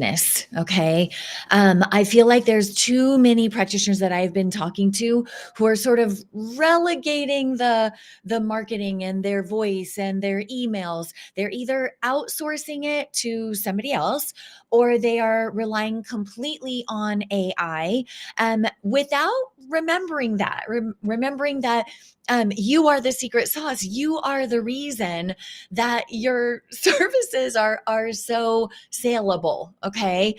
Okay. I feel like there's too many practitioners that I've been talking to who are sort of relegating the marketing and their voice and their emails. They're either outsourcing it to somebody else or they are relying completely on AI, without remembering that you are the secret sauce. You are the reason that your services are so saleable. Okay.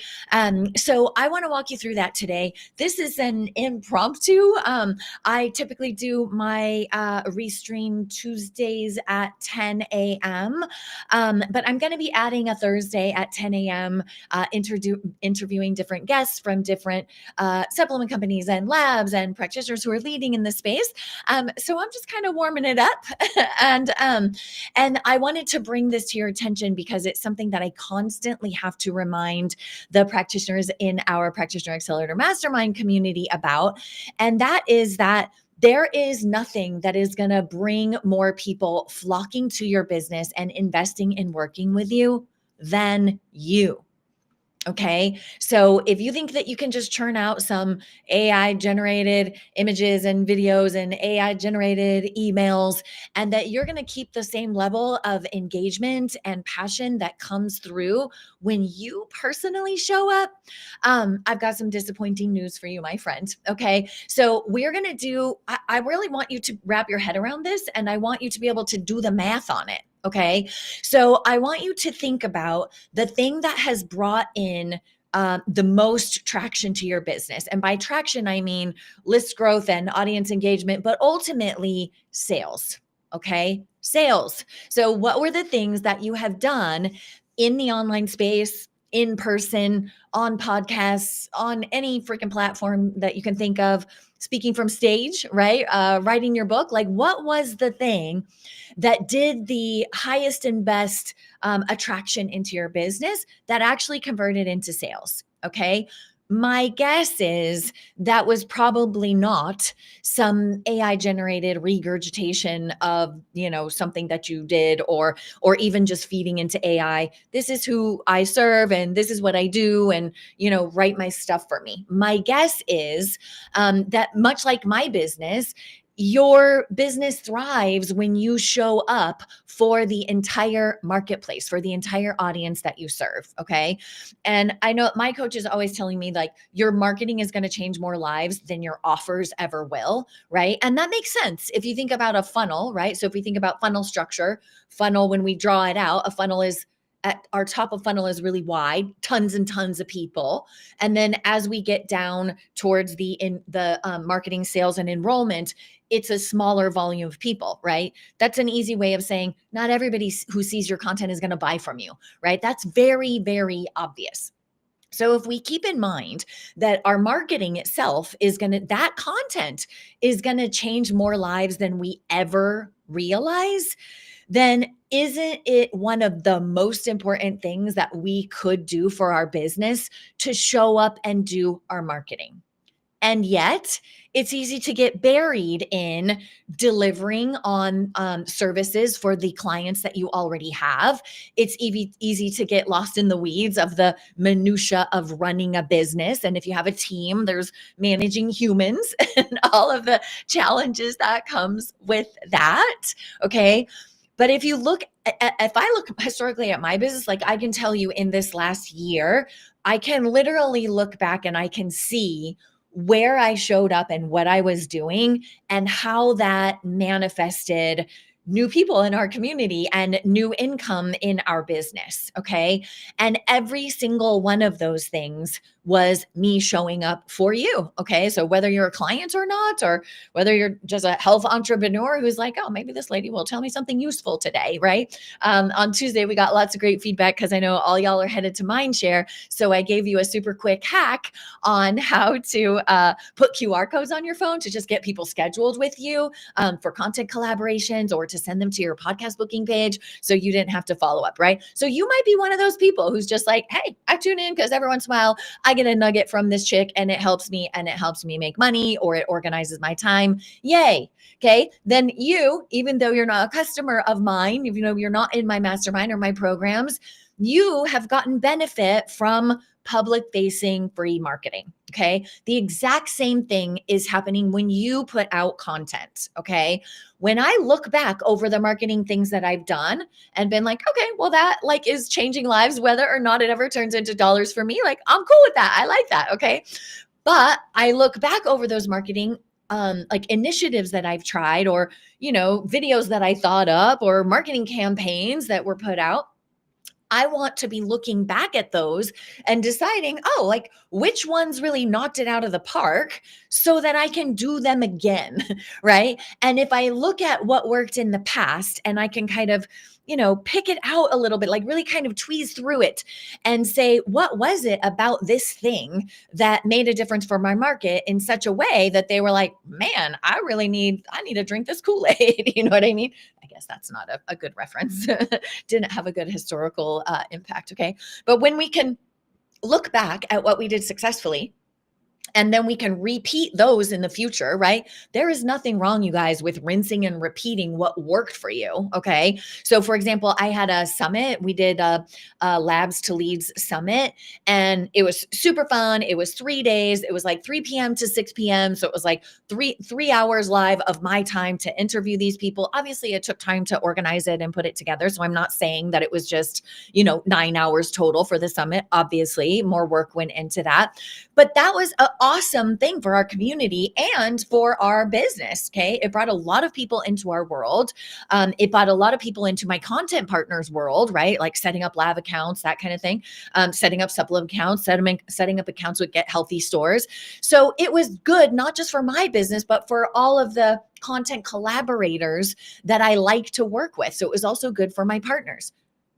So I want to walk you through that today. This is an impromptu. I typically do my restream Tuesdays at 10 a.m. But I'm going to be adding a Thursday at 10 a.m. Interviewing different guests from different supplement companies and labs and practitioners who are leading in the space. So I'm just kind of warming it up, and I wanted to bring this to your attention because it's something that I constantly have to remind the practitioners in our Practitioner Accelerator Mastermind community about. And that is that there is nothing that is going to bring more people flocking to your business and investing in working with you than you. Okay. So if you think that you can just churn out some AI generated images and videos and AI generated emails, and that you're going to keep the same level of engagement and passion that comes through when you personally show up, I've got some disappointing news for you, my friend. Okay. So we're going to I really want you to wrap your head around this, and I want you to be able to do the math on it. Okay. So I want you to think about the thing that has brought in the most traction to your business. And by traction, I mean list growth and audience engagement, but ultimately sales. Okay. Sales. So what were the things that you have done in the online space, in person, on podcasts, on any freaking platform that you can think of, speaking from stage, right? Writing your book? Like, what was the thing that did the highest and best attraction into your business that actually converted into sales? Okay. My guess is that was probably not some AI generated regurgitation of, something that you did, or even just feeding into AI. This is who I serve and this is what I do, and, write my stuff for me. My guess is that much like my business, your business thrives when you show up for the entire marketplace, for the entire audience that you serve. Okay. And I know my coach is always telling me, like, your marketing is going to change more lives than your offers ever will. Right. And that makes sense. If you think about a funnel, right? So if we think about funnel structure, when we draw it out, a funnel is at our top of funnel is really wide, tons and tons of people. And then as we get down towards the marketing, sales, and enrollment, it's a smaller volume of people, right? That's an easy way of saying not everybody who sees your content is going to buy from you, right? That's very, very obvious. So if we keep in mind that our marketing itself that content is going to change more lives than we ever realize, then isn't it one of the most important things that we could do for our business to show up and do our marketing? And yet, it's easy to get buried in delivering on services for the clients that you already have. It's easy to get lost in the weeds of the minutia of running a business. And if you have a team, there's managing humans and all of the challenges that comes with that. Okay. But if I look historically at my business, like, I can tell you in this last year, I can literally look back and I can see where I showed up and what I was doing and how that manifested new people in our community and new income in our business. Okay. And every single one of those things was me showing up for you. Okay. So whether you're a client or not, or whether you're just a health entrepreneur who's like, oh, maybe this lady will tell me something useful today. Right. On Tuesday, we got lots of great feedback because I know all y'all are headed to Mindshare. So I gave you a super quick hack on how to put QR codes on your phone to just get people scheduled with you for content collaborations, or to send them to your podcast booking page so you didn't have to follow up, right? So you might be one of those people who's just like, hey, I tune in because every once in a while I get a nugget from this chick and it helps me make money, or it organizes my time. Yay. Okay. Then you, even though you're not a customer of mine, even though you're not in my mastermind or my programs, you have gotten benefit from public facing free marketing. Okay. The exact same thing is happening when you put out content. Okay. When I look back over the marketing things that I've done and been like, okay, well, that like is changing lives, whether or not it ever turns into dollars for me. Like, I'm cool with that. I like that. Okay. But I look back over those marketing like initiatives that I've tried, or, videos that I thought up, or marketing campaigns that were put out. I want to be looking back at those and deciding, oh, like which ones really knocked it out of the park so that I can do them again. Right. And if I look at what worked in the past and I can kind of, pick it out a little bit, like really kind of tweeze through it and say, what was it about this thing that made a difference for my market in such a way that they were like, man, I need to drink this Kool-Aid. You know what I mean? I guess that's not a good reference. Didn't have a good historical impact. Okay. But when we can look back at what we did successfully, and then we can repeat those in the future, right? There is nothing wrong, you guys, with rinsing and repeating what worked for you. Okay. So, for example, I had a summit. We did a Labs to Leads summit, and it was super fun. It was 3 days. It was like 3 p.m. to 6 p.m. So it was like three hours live of my time to interview these people. Obviously, it took time to organize it and put it together. So I'm not saying that it was just, 9 hours total for the summit. Obviously, more work went into that. But that was an awesome thing for our community and for our business. Okay. It brought a lot of people into our world. It brought a lot of people into my content partners world, right? Like setting up lab accounts, that kind of thing. Setting up supplement accounts, setting up accounts with Get Healthy stores. So it was good, not just for my business, but for all of the content collaborators that I like to work with. So it was also good for my partners.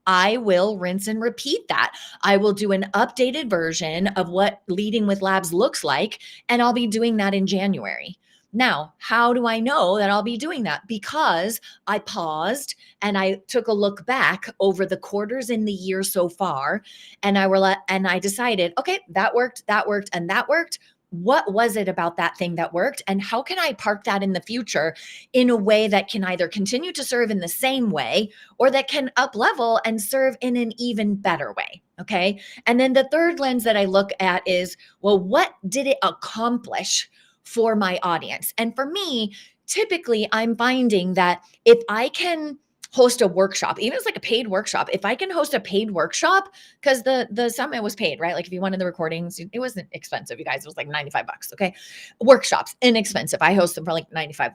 I will rinse and repeat that. I will do an updated version of what Leading with Labs looks like, and I'll be doing that in January. Now, how do I know that I'll be doing that? Because I paused and I took a look back over the quarters in the year so far, and I decided, okay, that worked, and that worked. What was it about that thing that worked? And how can I park that in the future in a way that can either continue to serve in the same way, or that can up level and serve in an even better way? Okay. And then the third lens that I look at is, well, what did it accomplish for my audience? And for me, typically I'm finding that if I can host a workshop, even if it's like a paid workshop, if I can host a paid workshop, because the summit was paid, right? Like if you wanted the recordings, it wasn't expensive, you guys. It was like $95. Okay. Workshops, inexpensive. I host them for like $95.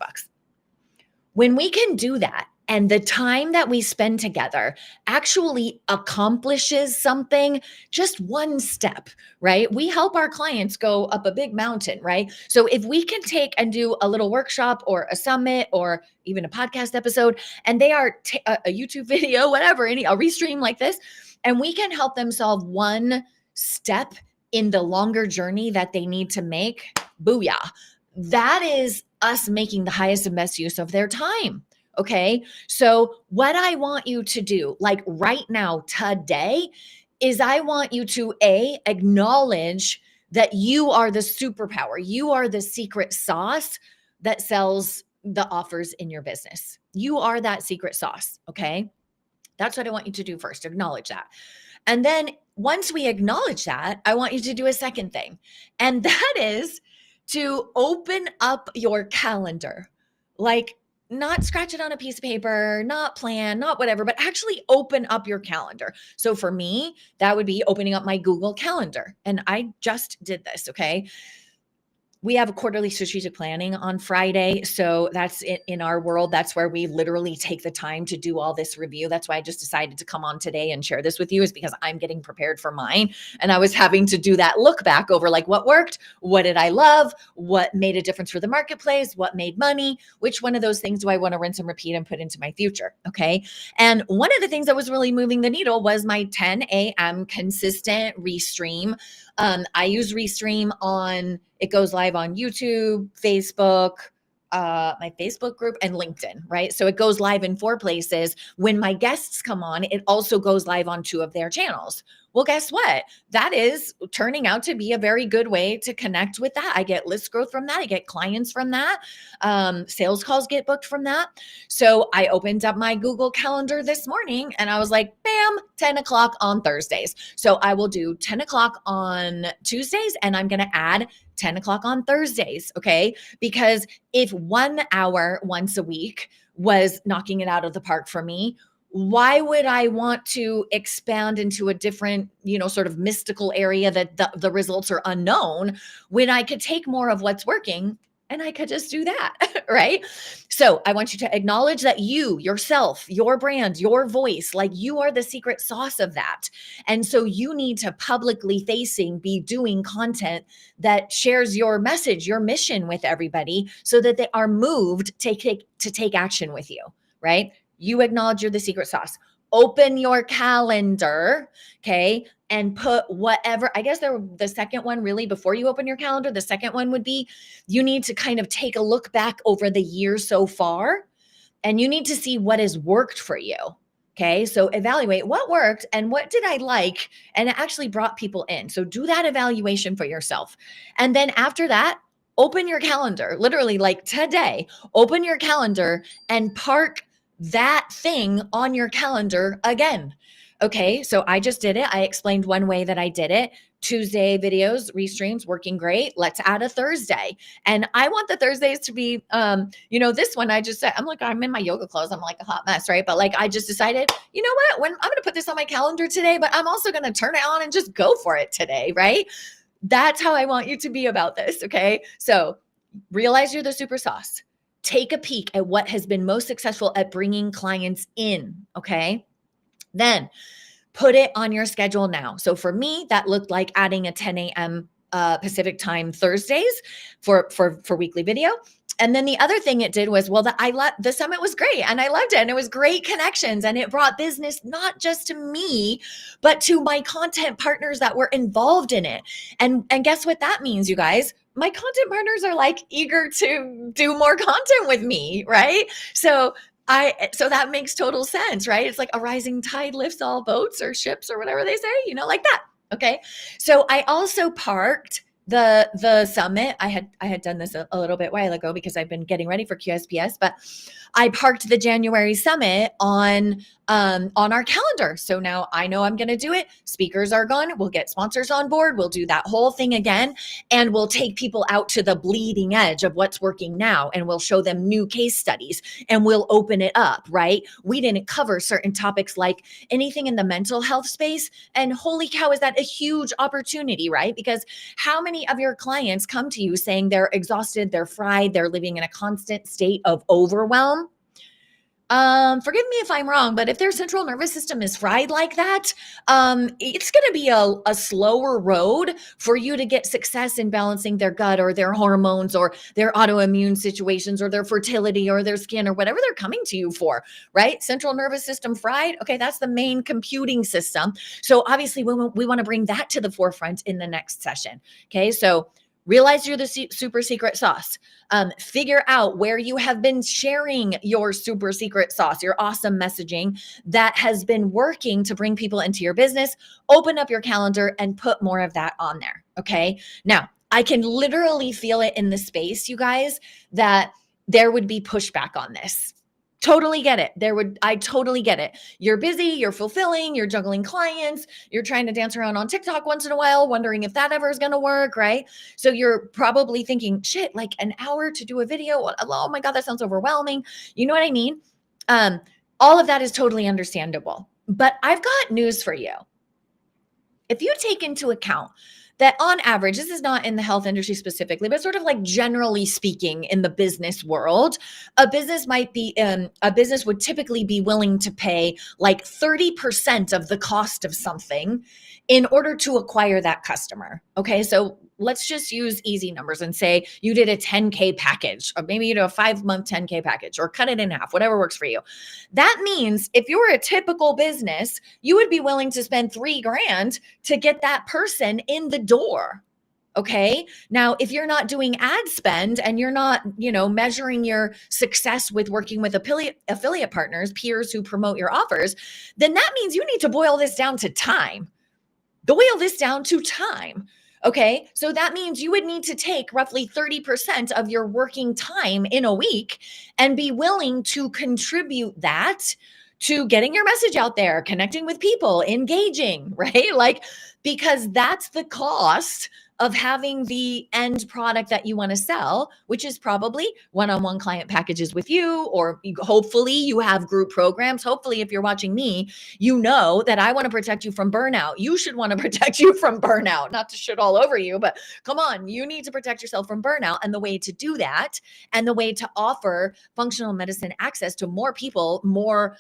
When we can do that, and the time that we spend together actually accomplishes something, just one step, right? We help our clients go up a big mountain, right? So if we can take and do a little workshop or a summit or even a podcast episode, and they are a YouTube video, whatever, a restream like this, and we can help them solve one step in the longer journey that they need to make, booyah. That is us making the highest and best use of their time. Okay. So what I want you to do, like right now, today, is I want you to acknowledge that you are the superpower. You are the secret sauce that sells the offers in your business. You are that secret sauce. Okay. That's what I want you to do first. Acknowledge that. And then once we acknowledge that, I want you to do a second thing. And that is to open up your calendar. Like, not scratch it on a piece of paper, not plan, not whatever, but actually open up your calendar. So for me, that would be opening up my Google Calendar. And I just did this. Okay. We have a quarterly strategic planning on Friday. So that's in our world. That's where we literally take the time to do all this review. That's why I just decided to come on today and share this with you, is because I'm getting prepared for mine. And I was having to do that look back over like what worked, what did I love, what made a difference for the marketplace, what made money, which one of those things do I want to rinse and repeat and put into my future? Okay. And one of the things that was really moving the needle was my 10 a.m. consistent restream. I use Restream it goes live on YouTube, Facebook, my Facebook group, and LinkedIn, right? So it goes live in 4 places. When my guests come on, it also goes live on 2 of their channels. Well, guess what? That is turning out to be a very good way to connect with that. I get list growth from that. I get clients from that. Sales calls get booked from that. So I opened up my Google Calendar this morning and I was like, bam, 10 o'clock on Thursdays. So I will do 10 o'clock on Tuesdays and I'm going to add 10 o'clock on Thursdays. Okay. Because if 1 hour once a week was knocking it out of the park for me, why would I want to expand into a different, sort of mystical area that the results are unknown when I could take more of what's working and I could just do that, right? So I want you to acknowledge that you, yourself, your brand, your voice, like you are the secret sauce of that. And so you need to publicly facing be doing content that shares your message, your mission with everybody so that they are moved to take action with you, right? You acknowledge you're the secret sauce. Open your calendar, okay, and put whatever. I guess the second one, really, before you open your calendar, the second one would be you need to kind of take a look back over the year so far, and you need to see what has worked for you. Okay, so evaluate what worked and what did I like, and it actually brought people in. So do that evaluation for yourself. And then after that, open your calendar, literally like today, open your calendar and park that thing on your calendar again. Okay, so I just did it. I explained one way that I did it. Tuesday videos, restreams, working great. Let's add a Thursday. And I want the Thursdays to be, this one I just said, I'm in my yoga clothes. I'm like a hot mess, right? But like, I just decided, you know what, when I'm going to put this on my calendar today, but I'm also going to turn it on and just go for it today, right? That's how I want you to be about this. Okay. So realize you're the super sauce. Take a peek at what has been most successful at bringing clients in, okay? Then put it on your schedule now. So for me, that looked like adding a 10 a.m. Pacific time Thursdays for weekly video. And then the other thing it did was, the summit was great and I loved it and it was great connections and it brought business not just to me, but to my content partners that were involved in it. And guess what that means, you guys? My content partners are like eager to do more content with me, right? So that makes total sense, right? It's like a rising tide lifts all boats or ships or whatever they say, like that. Okay. So I also parked the summit. I had done this a little bit while ago because I've been getting ready for QSPS, but I parked the January summit on our calendar. So now I know I'm going to do it. Speakers are gone. We'll get sponsors on board. We'll do that whole thing again. And we'll take people out to the bleeding edge of what's working now. And we'll show them new case studies and we'll open it up, right? We didn't cover certain topics like anything in the mental health space. And holy cow, is that a huge opportunity, right? Because how many of your clients come to you saying they're exhausted, they're fried, they're living in a constant state of overwhelm? Forgive me if I'm wrong, but if their central nervous system is fried like that, it's going to be a slower road for you to get success in balancing their gut or their hormones or their autoimmune situations or their fertility or their skin or whatever they're coming to you for, right? Central nervous system fried. Okay. That's the main computing system. So obviously we want to bring that to the forefront in the next session. Okay. So realize you're the super secret sauce. Figure out where you have been sharing your super secret sauce, your awesome messaging that has been working to bring people into your business. Open up your calendar and put more of that on there. Okay. Now, I can literally feel it in the space, you guys, that there would be pushback on this. Totally get it. I totally get it. You're busy, you're fulfilling, you're juggling clients, you're trying to dance around on TikTok once in a while, wondering if that ever is going to work, right? So you're probably thinking, shit, like an hour to do a video. Oh my God, that sounds overwhelming. You know what I mean? All of that is totally understandable. But I've got news for you. If you take into account that on average, this is not in the health industry specifically, but sort of like generally speaking in the business world, a business would typically be willing to pay like 30% of the cost of something in order to acquire that customer. Okay. So let's just use easy numbers and say you did a 10K package, or maybe you do a 5-month 10K package, or cut it in half, whatever works for you. That means if you're a typical business, you would be willing to spend $3,000 to get that person in the door. Okay. Now, if you're not doing ad spend and you're not, measuring your success with working with affiliate partners, peers who promote your offers, then that means you need to boil this down to time. boil this down to time. Okay, so that means you would need to take roughly 30% of your working time in a week and be willing to contribute that to getting your message out there, connecting with people, engaging, right? Like, because that's the cost of having the end product that you want to sell, which is probably one-on-one client packages with you, or hopefully you have group programs. Hopefully, if you're watching me, you know that I want to protect you from burnout. You should want to protect you from burnout, not to shit all over you, but come on, you need to protect yourself from burnout. And the way to do that, and the way to offer functional medicine access to more people, more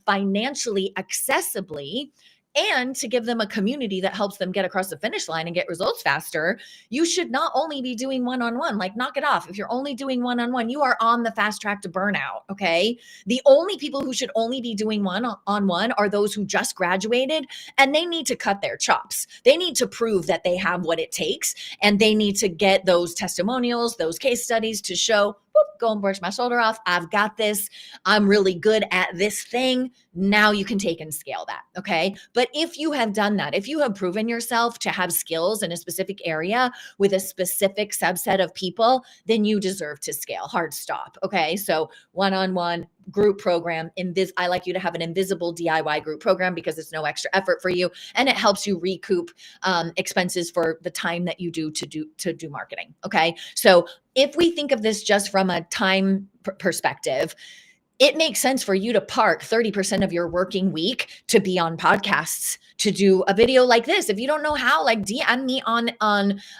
financially accessibly, and to give them a community that helps them get across the finish line and get results faster, you should not only be doing one-on-one, like knock it off. If you're only doing one-on-one, you are on the fast track to burnout, okay? The only people who should only be doing one-on-one are those who just graduated, and they need to cut their chops. They need to prove that they have what it takes, and they need to get those testimonials, those case studies to show, go and brush my shoulder off. I've got this. I'm really good at this thing. Now you can take and scale that. Okay. But if you have done that, if you have proven yourself to have skills in a specific area with a specific subset of people, then you deserve to scale. Hard stop. Okay. So one-on-one group program, I like you to have an invisible DIY group program because it's no extra effort for you. And it helps you recoup expenses for the time that you do to do marketing. Okay. So if we think of this just from a time perspective, it makes sense for you to park 30% of your working week to be on podcasts, to do a video like this. If you don't know how, like DM me on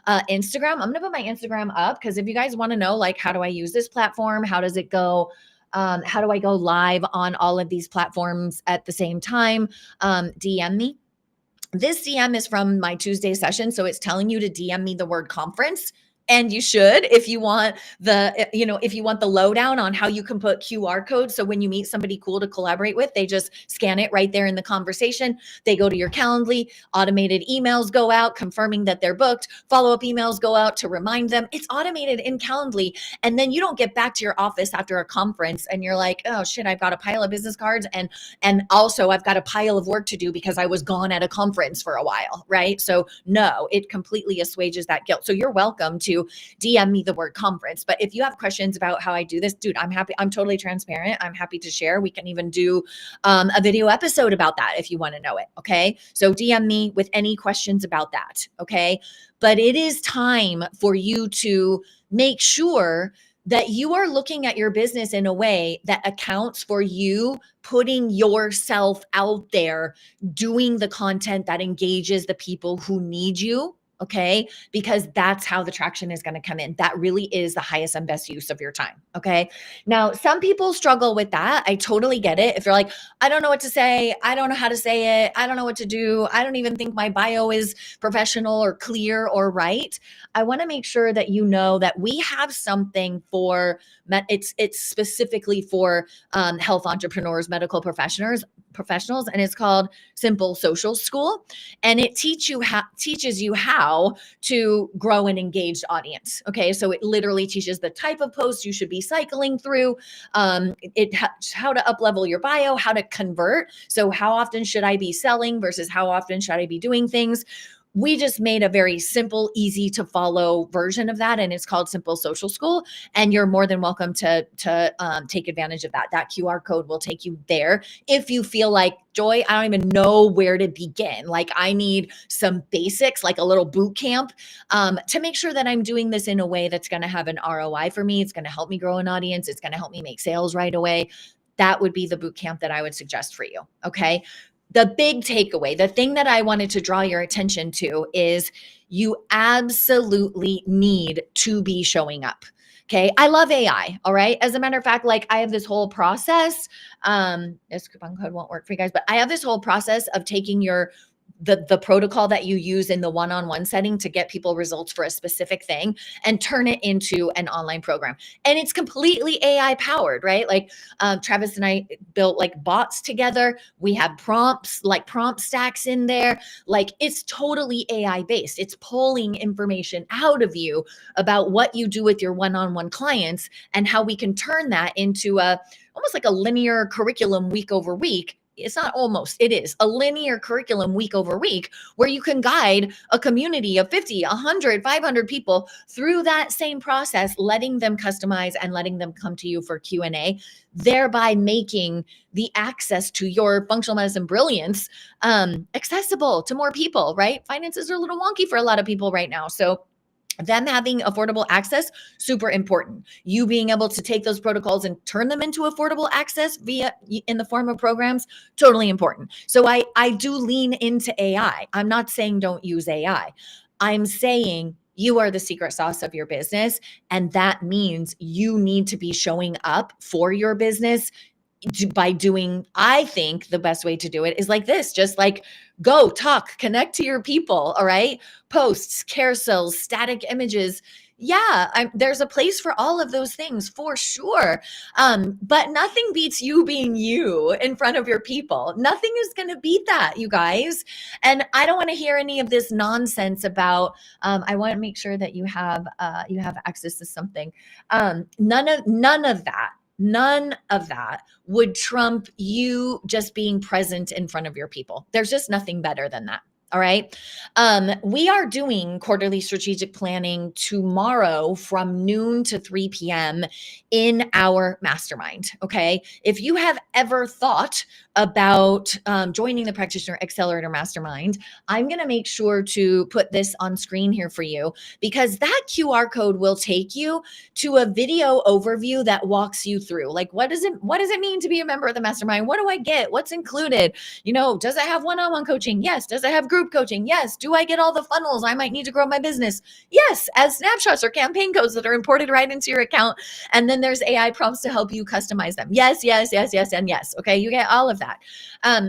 Instagram. I'm going to put my Instagram up because if you guys want to know, like, how do I use this platform? How does it go? How do I go live on all of these platforms at the same time? DM me. This DM is from my Tuesday session. So it's telling you to DM me the word conference. And you should, if you want the lowdown on how you can put QR codes. So when you meet somebody cool to collaborate with, they just scan it right there in the conversation. They go to your Calendly, automated emails go out confirming that they're booked. Follow-up emails go out to remind them. It's automated in Calendly. And then you don't get back to your office after a conference and you're like, oh shit, I've got a pile of business cards. And also I've got a pile of work to do because I was gone at a conference for a while, right? So no, it completely assuages that guilt. So you're welcome to DM me the word conference. But if you have questions about how I do this, dude, I'm happy. I'm totally transparent. I'm happy to share. We can even do a video episode about that if you want to know it. Okay. So DM me with any questions about that. Okay. But it is time for you to make sure that you are looking at your business in a way that accounts for you putting yourself out there, doing the content that engages the people who need you. Okay. Because that's how the traction is going to come in. That really is the highest and best use of your time. Okay. Now, some people struggle with that. I totally get it. If you're like, I don't know what to say. I don't know how to say it. I don't know what to do. I don't even think my bio is professional or clear or right. I want to make sure that you know that we have something for it's specifically for health entrepreneurs, medical professionals, and it's called Simple Social School. And it teaches you how to grow an engaged audience. Okay. So it literally teaches the type of posts you should be cycling through, how to up level your bio, how to convert. So how often should I be selling versus how often should I be doing things? We just made a very simple, easy to follow version of that. And it's called Simple Social School. And you're more than welcome to take advantage of that. That QR code will take you there. If you feel like, Joy, I don't even know where to begin. Like I need some basics, like a little boot camp to make sure that I'm doing this in a way that's going to have an ROI for me. It's going to help me grow an audience. It's going to help me make sales right away. That would be the boot camp that I would suggest for you. Okay. The big takeaway, the thing that I wanted to draw your attention to is you absolutely need to be showing up. Okay. I love AI. All right. As a matter of fact, like I have this whole process. This coupon code won't work for you guys, but I have this whole process of taking the protocol that you use in the one-on-one setting to get people results for a specific thing and turn it into an online program. And it's completely AI powered, right? Like Travis and I built like bots together. We have prompts, like prompt stacks in there. Like it's totally AI based. It's pulling information out of you about what you do with your one-on-one clients and how we can turn that into almost like a linear curriculum week over week it's not almost, it is a linear curriculum week over week where you can guide a community of 50, 100, 500 people through that same process, letting them customize and letting them come to you for Q&A, thereby making the access to your functional medicine brilliance accessible to more people, right? Finances are a little wonky for a lot of people right now. So them having affordable access, super important. You being able to take those protocols and turn them into affordable access via in the form of programs, totally important. So I do lean into AI. I'm not saying don't use AI. I'm saying you are the secret sauce of your business. And that means you need to be showing up for your business by doing, I think the best way to do it is like this, just like go talk, connect to your people. All right. Posts, carousels, static images. Yeah, there's a place for all of those things for sure. But nothing beats you being you in front of your people. Nothing is going to beat that, you guys. And I don't want to hear any of this nonsense about, I want to make sure that you have access to something. None of that. None of that would trump you just being present in front of your people. There's just nothing better than that. All right. We are doing quarterly strategic planning tomorrow from noon to 3 p.m. in our mastermind. Okay. If you have ever thought about joining the Practitioner Accelerator Mastermind, I'm going to make sure to put this on screen here for you, because that QR code will take you to a video overview that walks you through, like, what does it mean to be a member of the mastermind? What do I get? What's included? Does it have one-on-one coaching? Yes. Does it have group coaching? Yes. Do I get all the funnels I might need to grow my business? Yes. As snapshots or campaign codes that are imported right into your account. And then there's AI prompts to help you customize them. Yes, yes, yes, yes, and yes. Okay. You get all of that.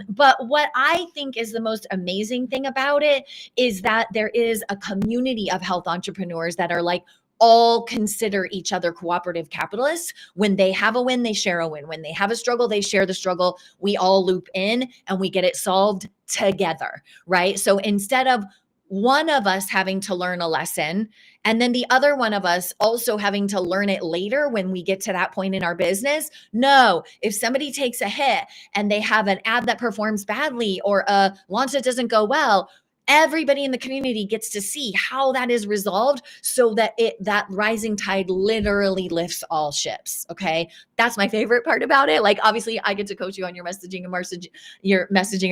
But what I think is the most amazing thing about it is that there is a community of health entrepreneurs that are like, all consider each other cooperative capitalists. When they have a win, they share a win. When they have a struggle, they share the struggle. We all loop in and we get it solved together, right? So instead of one of us having to learn a lesson and then the other one of us also having to learn it later when we get to that point in our business, no, if somebody takes a hit and they have an ad that performs badly or a launch that doesn't go well, everybody in the community gets to see how that is resolved so that that rising tide literally lifts all ships. Okay. That's my favorite part about it. Like, obviously I get to coach you on your messaging and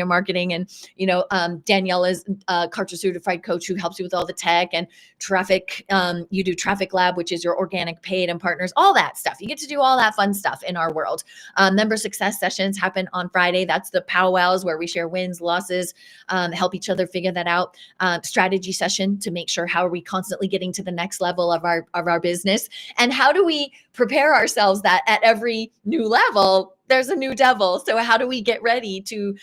marketing. And, Danielle is a Kartra certified coach who helps you with all the tech and traffic. You do Traffic Lab, which is your organic paid and partners, all that stuff. You get to do all that fun stuff in our world. Member success sessions happen on Friday. That's the powwows where we share wins, losses, help each other figure that out. Strategy session to make sure how are we constantly getting to the next level of our business, and how do we prepare ourselves that at every new level there's a new devil. So how do we get ready to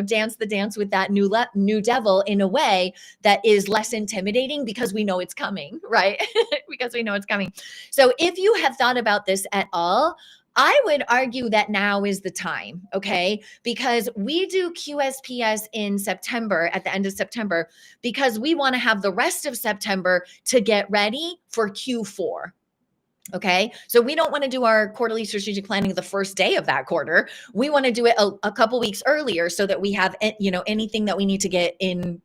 dance the dance with that new devil in a way that is less intimidating because we know it's coming, right? Because we know it's coming. So if you have thought about this at all, I would argue that now is the time, okay? Because we do QSPS in September, at the end of September, because we want to have the rest of September to get ready for Q4. Okay. So we don't want to do our quarterly strategic planning the first day of that quarter. We want to do it a couple weeks earlier so that we have, anything that we need to get in,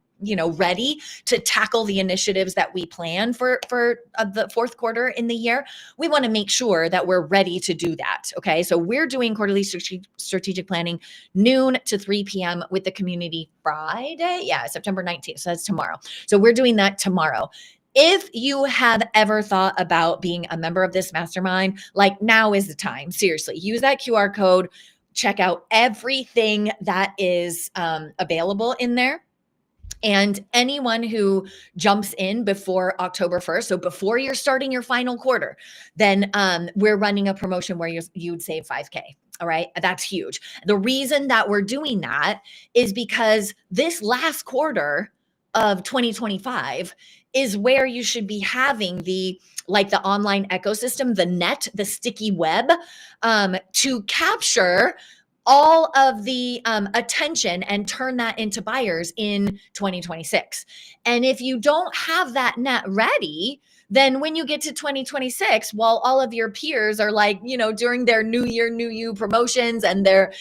ready to tackle the initiatives that we plan for the fourth quarter in the year. We want to make sure that we're ready to do that. Okay. So we're doing quarterly strategic planning noon to 3 p.m. with the community Friday. Yeah. September 19th. So that's tomorrow. So we're doing that tomorrow. If you have ever thought about being a member of this mastermind, like, now is the time. Seriously, use that QR code, check out everything that is available in there. And anyone who jumps in before October 1st, so before you're starting your final quarter, then we're running a promotion where you'd save 5K. All right. That's huge. The reason that we're doing that is because this last quarter of 2025 is where you should be having the online ecosystem, the net, the sticky web, to capture all of the attention and turn that into buyers in 2026. And if you don't have that net ready, then when you get to 2026, while all of your peers are like, during their new year, new you promotions, and they're,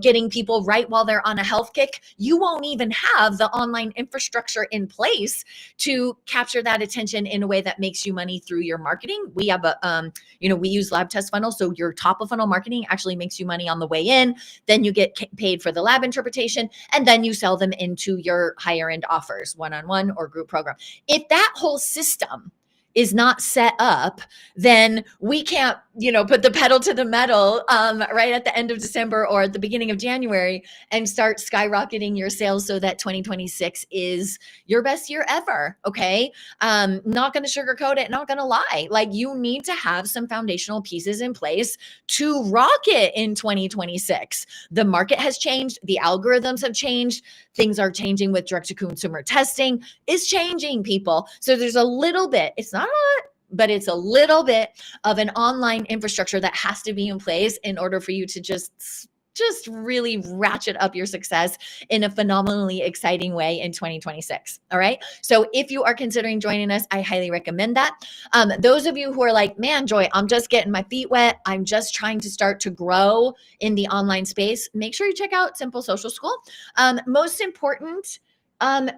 getting people right while they're on a health kick, you won't even have the online infrastructure in place to capture that attention in a way that makes you money through your marketing. We have we use Lab Test Funnel. So your top of funnel marketing actually makes you money on the way in. Then you get paid for the lab interpretation, and then you sell them into your higher end offers, one-on-one or group program. If that whole system is not set up, then we can't, put the pedal to the metal right at the end of December or at the beginning of January and start skyrocketing your sales so that 2026 is your best year ever. Okay. Not going to sugarcoat it, not going to lie. Like, you need to have some foundational pieces in place to rock it in 2026. The market has changed. The algorithms have changed. Things are changing with direct to consumer testing is changing, people. So there's a little bit, it's not a lot, but it's a little bit of an online infrastructure that has to be in place in order for you to just really ratchet up your success in a phenomenally exciting way in 2026. All right. So if you are considering joining us, I highly recommend that. Those of you who are like, man, Joy, I'm just getting my feet wet, I'm just trying to start to grow in the online space, make sure you check out Simple Social School. Most important,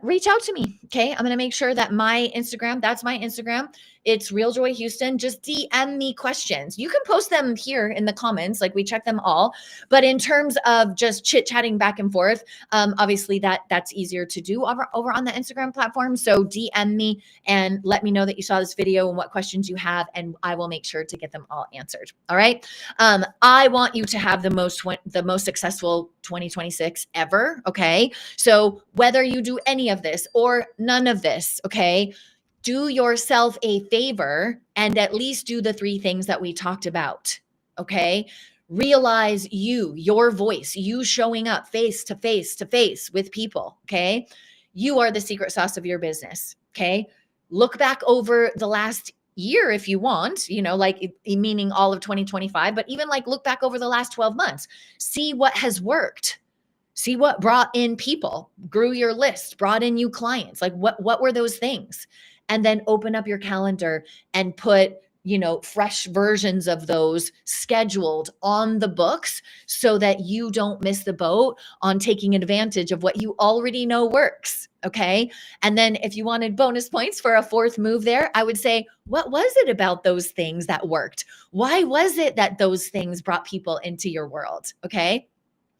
reach out to me. Okay. I'm going to make sure that that's my Instagram. It's Real Joy Houston. Just DM me questions. You can post them here in the comments. Like, we check them all. But in terms of just chit chatting back and forth, obviously that's easier to do over on the Instagram platform. So DM me and let me know that you saw this video and what questions you have, and I will make sure to get them all answered. All right. I want you to have the most successful 2026 ever. Okay. So whether you do any of this or none of this, okay, do yourself a favor and at least do the 3 things that we talked about. Okay. Realize your voice, you showing up face to face to face with people. Okay. You are the secret sauce of your business. Okay. Look back over the last year if you want, meaning all of 2025, but even look back over the last 12 months, see what has worked. See what brought in people, grew your list, brought in new clients. Like, what were those things? And then open up your calendar and put, fresh versions of those scheduled on the books so that you don't miss the boat on taking advantage of what you already know works. Okay. And then if you wanted bonus points for a 4th move there, I would say, what was it about those things that worked? Why was it that those things brought people into your world? Okay.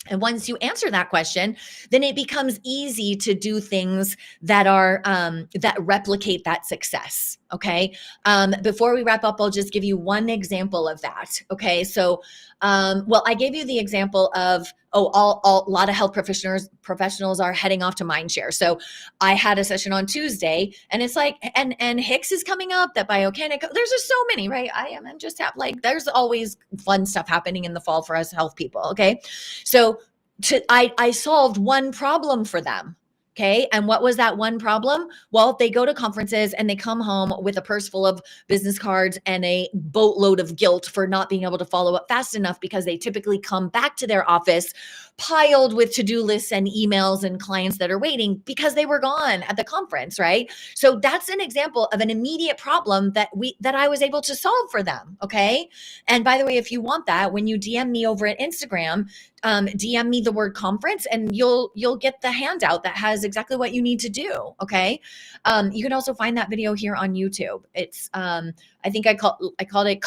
And once you answer that question, then it becomes easy to do things that are that replicate that success. Okay. Before we wrap up, I'll just give you one example of that. Okay. So, I gave you the example of, a lot of health professionals are heading off to Mindshare. So I had a session on Tuesday, and it's like, and Hicks is coming up, that Biocanic. There's just so many, right? There's always fun stuff happening in the fall for us health people. Okay. So I solved one problem for them. Okay. And what was that one problem? Well, they go to conferences and they come home with a purse full of business cards and a boatload of guilt for not being able to follow up fast enough, because they typically come back to their office piled with to-do lists and emails and clients that are waiting because they were gone at the conference, right? So that's an example of an immediate problem that I was able to solve for them. Okay. And by the way, if you want that, when you DM me over at Instagram, DM me the word conference and you'll get the handout that has exactly what you need to do. Okay. You can also find that video here on YouTube. It's, I think I called it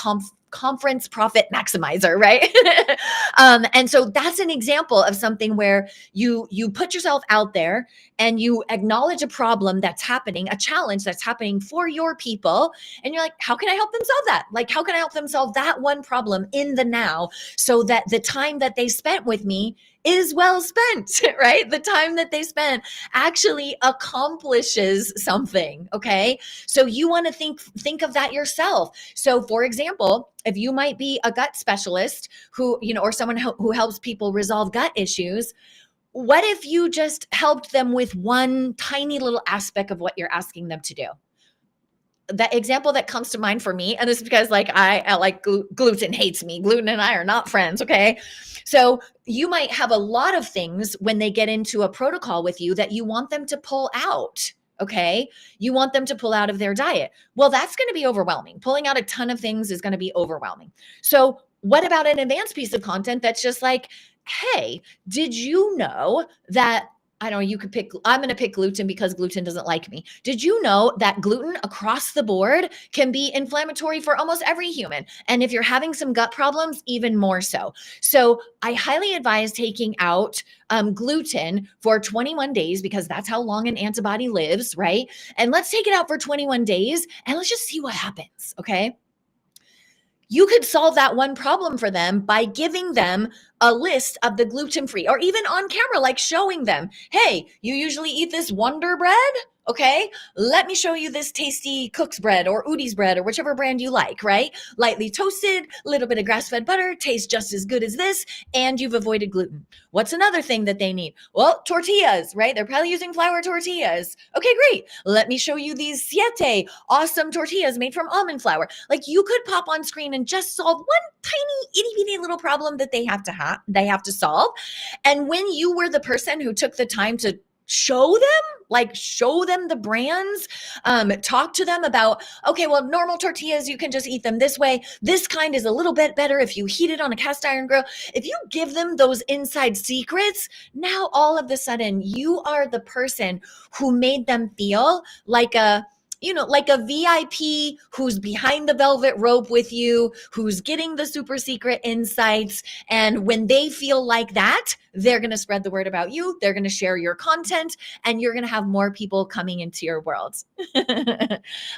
conference profit maximizer, right? And so that's an example of something where you put yourself out there and you acknowledge a problem that's happening, a challenge that's happening for your people. And you're like, how can I help them solve that? Like, how can I help them solve that one problem in the now so that the time that they spent with me is well spent, right? The time that they spent actually accomplishes something. Okay. So you want to think of that yourself. So for example, if you might be a gut specialist who, or someone who helps people resolve gut issues, what if you just helped them with one tiny little aspect of what you're asking them to do? The example that comes to mind for me, and this is because I like gluten hates me. Gluten and I are not friends. Okay. So you might have a lot of things when they get into a protocol with you that you want them to pull out. Okay. You want them to pull out of their diet. Well, that's going to be overwhelming. Pulling out a ton of things is going to be overwhelming. So, what about an advanced piece of content that's just like, hey, did you know that I don't know, you could pick, I'm going to pick gluten because gluten doesn't like me. Did you know that gluten across the board can be inflammatory for almost every human? And if you're having some gut problems, even more so. So I highly advise taking out gluten for 21 days because that's how long an antibody lives, right? And let's take it out for 21 days and let's just see what happens, okay? You could solve that one problem for them by giving them a list of the gluten free, or even on camera, like showing them, hey, you usually eat this Wonder Bread. Okay, let me show you this tasty Cook's bread or Udi's bread or whichever brand you like, right? Lightly toasted, a little bit of grass-fed butter, tastes just as good as this, and you've avoided gluten. What's another thing that they need? Well, tortillas, right? They're probably using flour tortillas. Okay, great. Let me show you these Siete awesome tortillas made from almond flour. Like you could pop on screen and just solve one tiny itty bitty little problem that they have to solve. And when you were the person who took the time to show them the brands, talk to them about, okay, well, normal tortillas, you can just eat them this way. This kind is a little bit better if you heat it on a cast iron grill. If you give them those inside secrets, now all of a sudden you are the person who made them feel like like a VIP who's behind the velvet rope with you, who's getting the super secret insights. And when they feel like that, they're going to spread the word about you. They're going to share your content and you're going to have more people coming into your world.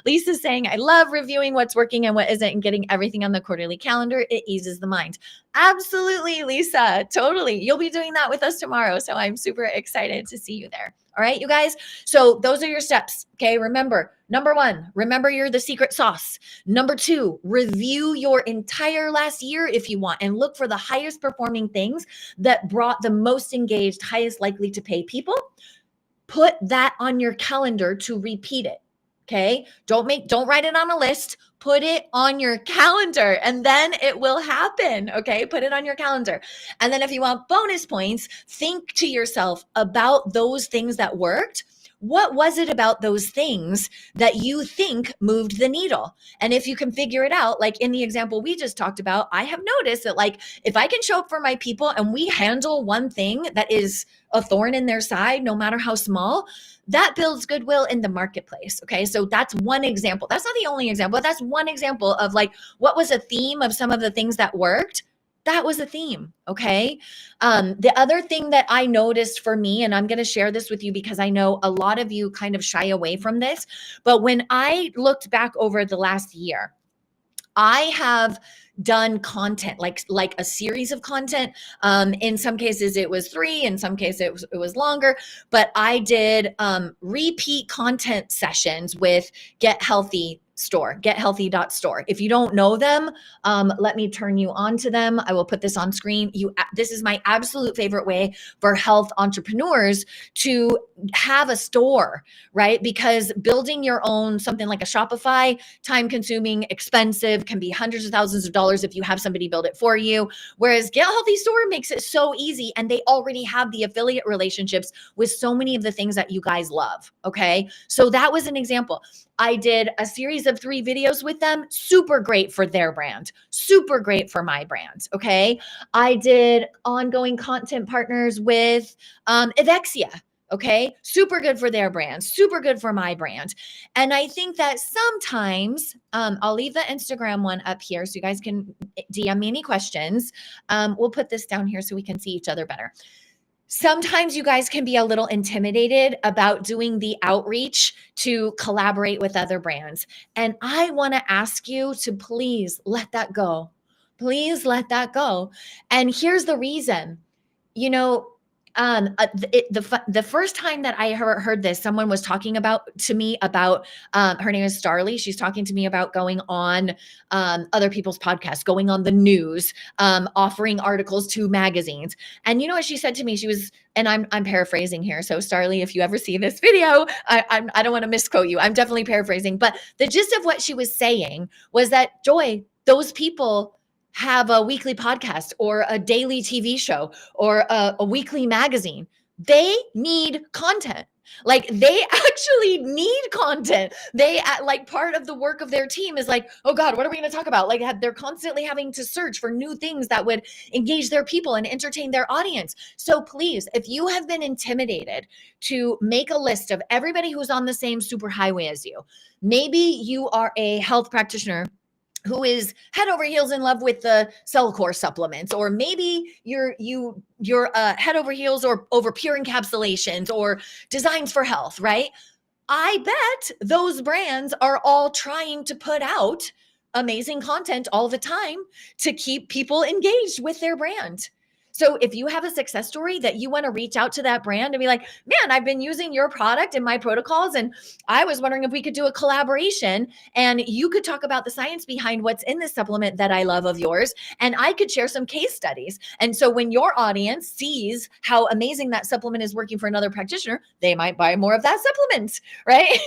Lisa's saying, I love reviewing what's working and what isn't and getting everything on the quarterly calendar. It eases the mind. Absolutely, Lisa. Totally. You'll be doing that with us tomorrow. So I'm super excited to see you there. All right, you guys. So those are your steps. Okay. Remember, number one, remember you're the secret sauce. Number two, review your entire last year if you want and look for the highest performing things that brought the most engaged, highest likely to pay people. Put that on your calendar to repeat it. Okay. Don't write it on a list. Put it on your calendar and then it will happen. Okay. Put it on your calendar. And then if you want bonus points, think to yourself about those things that worked. What was it about those things that you think moved the needle? And if you can figure it out, like in the example we just talked about, I have noticed that like if I can show up for my people and we handle one thing that is a thorn in their side, no matter how small, that builds goodwill in the marketplace. Okay. So that's one example. That's not the only example, but that's one example of like what was a theme of some of the things that worked. That was a theme. Okay. The other thing that I noticed for me, and I'm going to share this with you because I know a lot of you kind of shy away from this, but when I looked back over the last year, I have done content like a series of content. In some cases it was 3, in some cases it was longer, but I did repeat content sessions with Get Healthy store, gethealthy.store. If you don't know them, let me turn you on to them. I will put this on screen. This is my absolute favorite way for health entrepreneurs to have a store, right? Because building your own, something like a Shopify, time consuming, expensive, can be hundreds of thousands of dollars if you have somebody build it for you. Whereas Get Healthy Store makes it so easy and they already have the affiliate relationships with so many of the things that you guys love. Okay. So that was an example. I did a series of 3 videos with them. Super great for their brand. Super great for my brand. Okay. I did ongoing content partners with Evexia. Okay. Super good for their brand. Super good for my brand. And I think that sometimes I'll leave the Instagram one up here so you guys can DM me any questions. We'll put this down here so we can see each other better. Sometimes you guys can be a little intimidated about doing the outreach to collaborate with other brands. And I want to ask you to please let that go. Please let that go. And here's the reason. You know, the first time that I heard this, someone was talking to me about, her name is Starly. She's talking to me about going on other people's podcasts, going on the news, offering articles to magazines. And you know what she said to me? She was, and I'm paraphrasing here. So Starly, if you ever see this video, I don't want to misquote you. I'm definitely paraphrasing, but the gist of what she was saying was that, Joy, those people have a weekly podcast or a daily TV show or a weekly magazine. They need content. Like they actually need content. They like part of the work of their team is like, oh God, what are we going to talk about? Like they're constantly having to search for new things that would engage their people and entertain their audience. So please, if you have been intimidated to make a list of everybody who's on the same superhighway as you, maybe you are a health practitioner who is head over heels in love with the Cellcore supplements, or maybe you're head over heels or over pure encapsulations or designs for health, right? I bet those brands are all trying to put out amazing content all the time to keep people engaged with their brand. So if you have a success story that you want to reach out to that brand and be like, man, I've been using your product in my protocols and I was wondering if we could do a collaboration and you could talk about the science behind what's in this supplement that I love of yours. And I could share some case studies. And so when your audience sees how amazing that supplement is working for another practitioner, they might buy more of that supplement, right?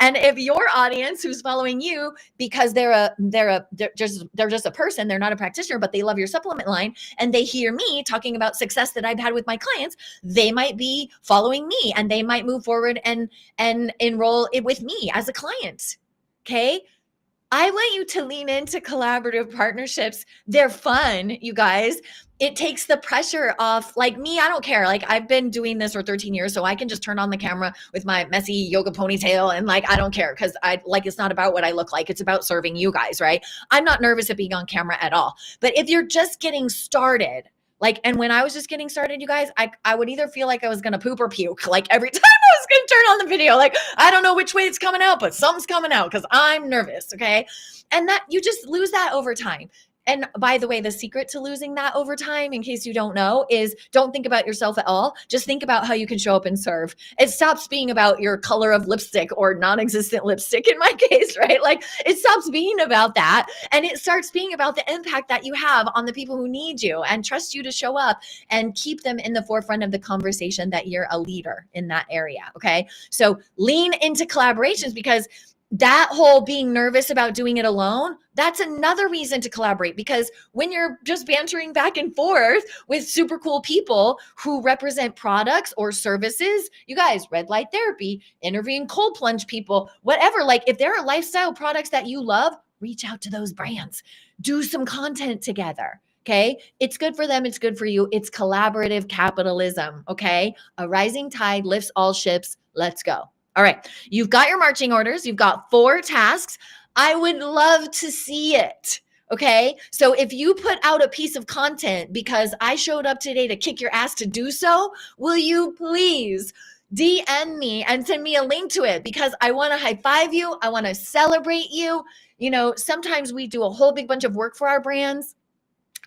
And if your audience who's following you because they're just a person, they're not a practitioner, but they love your supplement line and they hear me talking about success that I've had with my clients, they might be following me and they might move forward and enroll it with me as a client. Okay. I want you to lean into collaborative partnerships. They're fun, you guys. It takes the pressure off. Like me, I don't care. Like I've been doing this for 13 years, so I can just turn on the camera with my messy yoga ponytail and like I don't care because it's not about what I look like. It's about serving you guys, right? I'm not nervous at being on camera at all. But if you're just getting started, and when I was just getting started, you guys, I would either feel like I was going to poop or puke. Like every time I was going to turn on the video, like, I don't know which way it's coming out, but something's coming out because I'm nervous. Okay. And that you just lose that over time. And by the way, the secret to losing that over time, in case you don't know, is don't think about yourself at all. Just think about how you can show up and serve. It stops being about your color of lipstick or non-existent lipstick in my case, right? Like it stops being about that. And it starts being about the impact that you have on the people who need you and trust you to show up and keep them in the forefront of the conversation that you're a leader in that area. Okay. So lean into collaborations because that whole being nervous about doing it alone, that's another reason to collaborate because when you're just bantering back and forth with super cool people who represent products or services, you guys, red light therapy, interviewing cold plunge people, whatever, like if there are lifestyle products that you love, reach out to those brands, do some content together. Okay. It's good for them. It's good for you. It's collaborative capitalism. Okay. A rising tide lifts all ships. Let's go. All right. You've got your marching orders. You've got 4 tasks. I would love to see it. Okay. So if you put out a piece of content because I showed up today to kick your ass to do so, will you please DM me and send me a link to it because I want to high five you. I want to celebrate you. You know, sometimes we do a whole big bunch of work for our brands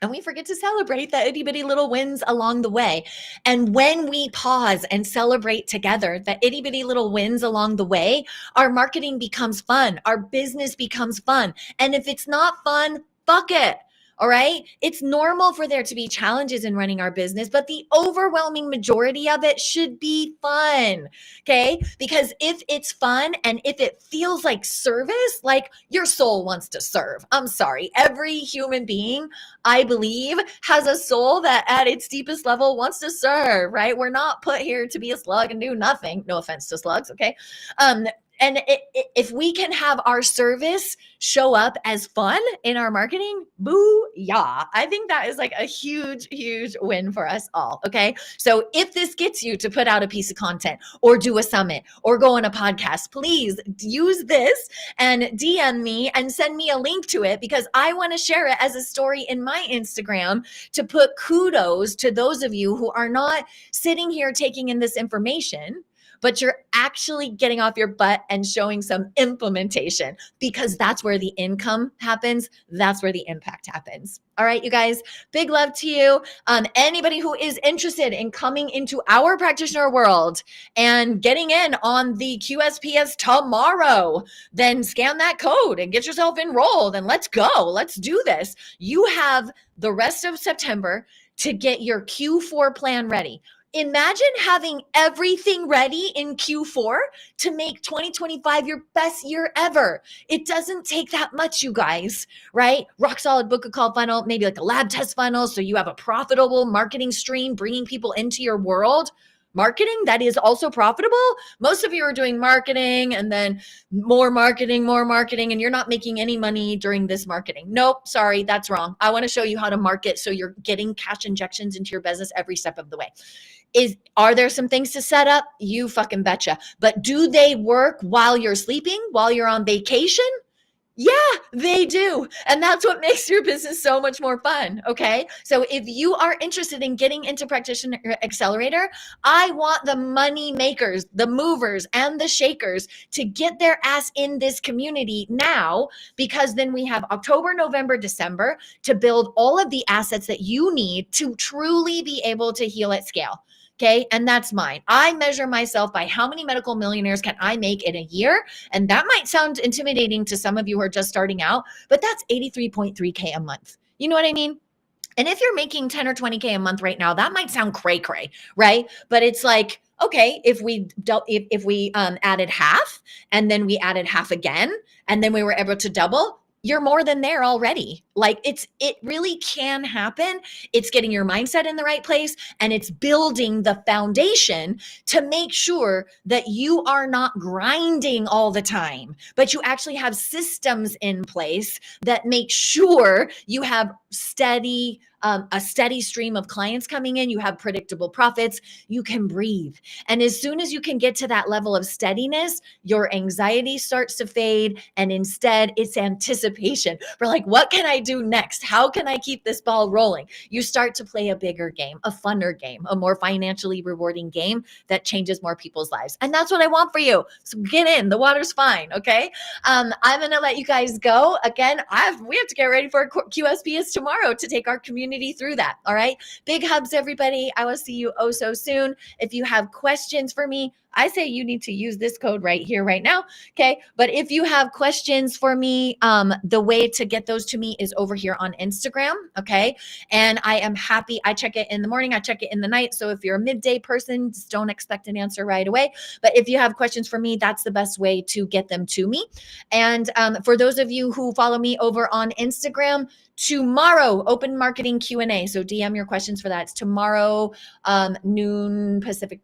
and we forget to celebrate the itty bitty little wins along the way. And when we pause and celebrate together the itty bitty little wins along the way, our marketing becomes fun. Our business becomes fun. And if it's not fun, fuck it. All right. It's normal for there to be challenges in running our business, but the overwhelming majority of it should be fun. Okay. Because if it's fun and if it feels like service, like your soul wants to serve. I'm sorry. Every human being, I believe, has a soul that at its deepest level wants to serve, right? We're not put here to be a slug and do nothing. No offense to slugs. Okay. And if we can have our service show up as fun in our marketing, boo, yeah. I think that is like a huge, huge win for us all. Okay. So if this gets you to put out a piece of content or do a summit or go on a podcast, please use this and DM me and send me a link to it because I want to share it as a story in my Instagram to put kudos to those of you who are not sitting here taking in this information, but you're actually getting off your butt and showing some implementation because that's where the income happens. That's where the impact happens. All right, you guys, big love to you. Anybody who is interested in coming into our practitioner world and getting in on the QSPS tomorrow, then scan that code and get yourself enrolled and let's go. Let's do this. You have the rest of September to get your Q4 plan ready. Imagine having everything ready in Q4 to make 2025 your best year ever. It doesn't take that much, you guys, right? Rock solid book a call funnel, maybe like a lab test funnel. So you have a profitable marketing stream bringing people into your world. marketing that is also profitable. Most of you are doing marketing and then more marketing, and you're not making any money during this marketing. Nope, sorry, that's wrong. I want to show you how to market so you're getting cash injections into your business every step of the way. Are there some things to set up? You fucking betcha. But do they work while you're sleeping, while you're on vacation? Yeah, they do. And that's what makes your business so much more fun. Okay. So if you are interested in getting into Practitioner Accelerator, I want the money makers, the movers, and the shakers to get their ass in this community now, because then we have October, November, December to build all of the assets that you need to truly be able to heal at scale. Okay. And that's mine. I measure myself by how many medical millionaires can I make in a year. And that might sound intimidating to some of you who are just starting out, but that's 83.3K a month. You know what I mean? And if you're making 10 or 20K a month right now, that might sound cray cray, right? But it's like, okay, if we added half and then we added half again, and then we were able to double, you're more than there already. Like it really can happen. It's getting your mindset in the right place, and it's building the foundation to make sure that you are not grinding all the time, but you actually have systems in place that make sure you have a steady stream of clients coming in. You have predictable profits. You can breathe. And as soon as you can get to that level of steadiness, your anxiety starts to fade. And instead, it's anticipation for like, what can I do next? How can I keep this ball rolling? You start to play a bigger game, a funner game, a more financially rewarding game that changes more people's lives. And that's what I want for you. So get in. The water's fine. Okay. I'm going to let you guys go. Again, we have to get ready for QSPS tomorrow to take our community through that. All right. Big hugs, everybody. I will see you oh so soon. If you have questions for me, I say you need to use this code right here, right now. Okay. But if you have questions for me, the way to get those to me is over here on Instagram. Okay. And I am happy. I check it in the morning. I check it in the night. So if you're a midday person, just don't expect an answer right away. But if you have questions for me, that's the best way to get them to me. And for those of you who follow me over on Instagram, tomorrow, open marketing Q&A. So DM your questions for that. It's tomorrow, noon Pacific time.